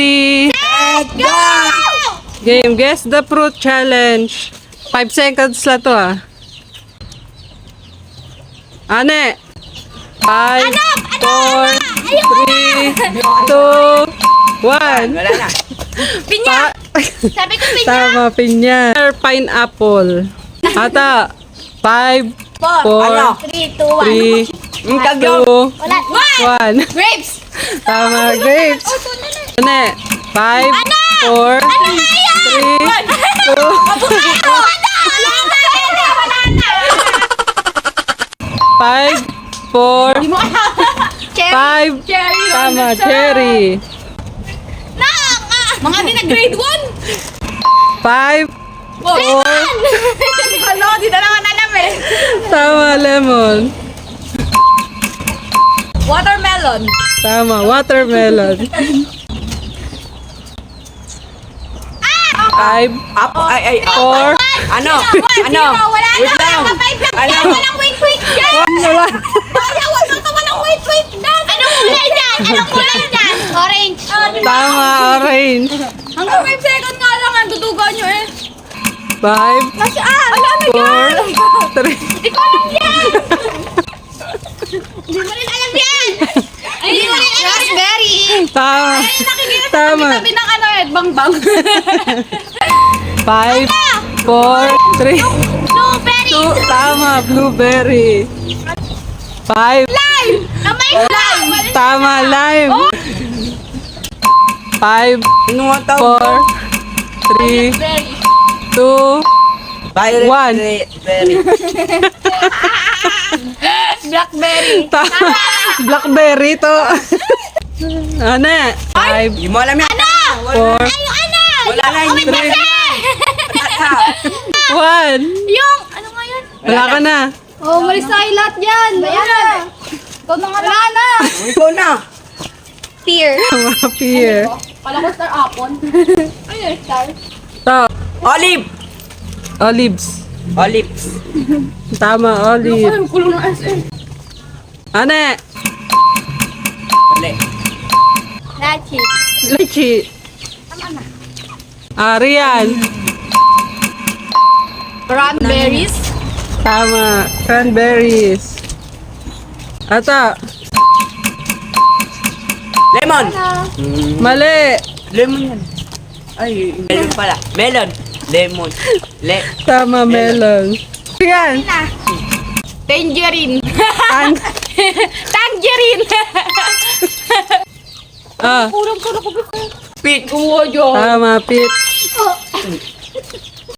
Ready? Let's go! Game. Guess the fruit challenge. 5 seconds lang to ah. Ane? 5, 4, 3, 2, 1. Wala na. Pinya! Sabi ko pinya! Tama, pinya. Pineapple. Ata. 5, 4, Ano? 3, 2, 1. 3, Kagyong. 2, Wala. 1. Grapes! Tama, grapes. Ane? 5, 4, 3, 2, Wala na! 5, 4, 5. Cherry! Tama, cherry. Mga di na grade 1! 5, Ano? Di na naman alam eh. tama, lemon. Watermelon. Tama, watermelon. 5, Up. Ay. 4, Ano? Ano? Wala Wait na! lang. Ano? Walang wait! wala. Walang wait! Anong kulay dyan? Orange. Tama, orange. Hanggang 5 seconds nga lang ang tutugan nyo eh. 5, Nasaan? Wala na 4, 3. Ikaw lang yan! Hindi mo rin alam yan! Hindi mo rin alam raspberry! Tama. Nakikita sa Tama. tabi ng ano eh, bang-bang. 5, 4, 3, Blueberry! 2. Tama, blueberry. 5, Lime! Na may lime! tama, lime. 5, Ano nga tawag? 4, 3, Berry. 2, Violet. One. Berry. Blackberry. Blackberry to. Ano? 5, Hindi mo alam yan. 4, Ano? Wala na. Hindi mo alam. 1. Yung, ano nga yun? Wala ka na. Oh, malis tayo lahat yan. Bayan. Ikaw na nga. Wala na. Ikaw na. Pear. Mga pear. Kala ko star apple. Ayun, star. To. Olive. Olives. Olives. Tama, olive. Yung kulong ng SM. Ano? Mali. Lachi. Lychee. Arian. Cranberries. Tama. Cranberries. Ata. Lemon. Mali. Lemon yan. Ay, melon pala. Melon. Lemon. Tama, melon. Yan. Tangerine. Ang, Tangerine. ah, Kulang ko na ko. Peach. Oo, yun. tama, peach.